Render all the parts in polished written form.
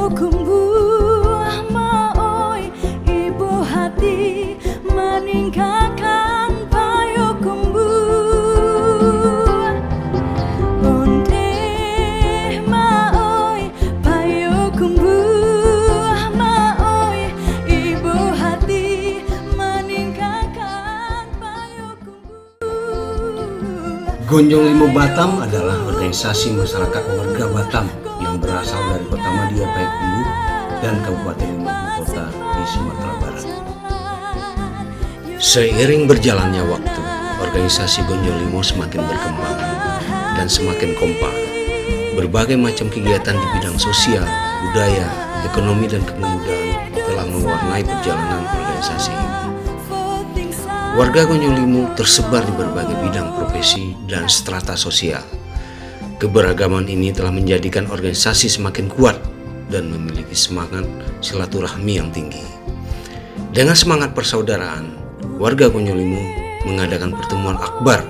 kumbu maoi ibu hati meninggalkan payu kumbu onde maoi payu kumbu maoi ibu hati meninggalkan payu kumbu. Gonjong Limo Batam adalah organisasi masyarakat warga Batam yang berasal dari Kota Madia Payakumbuh dan Kabupaten Lima Kota di Sumatera Barat. Seiring berjalannya waktu, organisasi Gonjong Limo semakin berkembang dan semakin kompak. Berbagai macam kegiatan di bidang sosial, budaya, ekonomi, dan kepemudaan telah mewarnai perjalanan organisasi ini. Warga Gonjong Limo tersebar di berbagai bidang profesi dan strata sosial. Keberagaman ini telah menjadikan organisasi semakin kuat dan memiliki semangat silaturahmi yang tinggi. Dengan semangat persaudaraan, warga Gonjong Limo mengadakan pertemuan akbar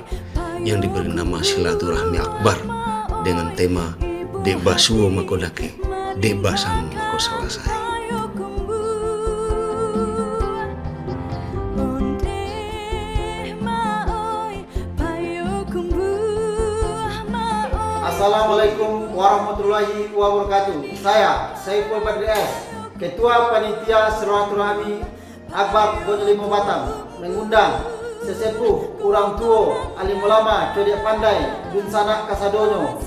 yang diberi nama Silaturahmi Akbar dengan tema Dek Basuo Makodake, Dek Basamu Mako Selesai. Assalamualaikum warahmatullahi wabarakatuh. Saya Saiful Badri S, Ketua Panitia Silaturahmi Akbar Gonjong Limo Batam, mengundang sesepuh, orang tua, alim ulama, cerdik pandai, dun sanak kasadonyo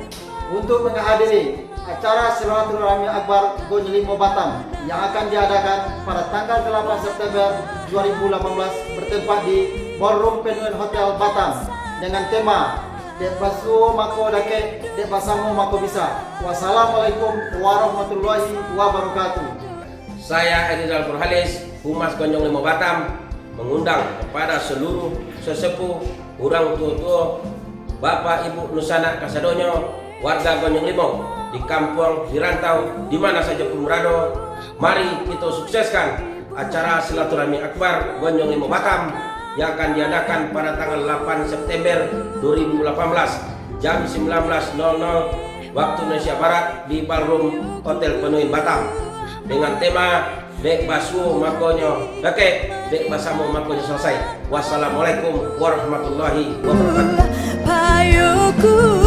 untuk menghadiri acara Silaturahmi Akbar Gonjong Limo Batam yang akan diadakan pada tanggal 8 September 2018 bertempat di Ballroom Penguin Hotel Batam dengan tema Dek Basuo Mako Dake, Dek Basamu Mako Bisa. Wassalamualaikum warahmatullahi wabarakatuh. Saya Edidal Purhalis, Humas Gonjong Limo Batam, mengundang kepada seluruh sesepuh, orang tua-tua, Bapak Ibu Nusana Kasadonyo, warga Gonjong Limo di kampung, di rantau, di mana saja pun berada. Mari kita sukseskan acara Silaturahmi Akbar Gonjong Limo Batam yang akan diadakan pada tanggal 8 September 2018 jam 19.00 waktu Indonesia Barat di Ballroom Hotel Penuhin Batam dengan tema Dek Basuo Makonyo Dake, Dek Basamu Makonyo Selesai. Wassalamualaikum warahmatullahi wabarakatuh.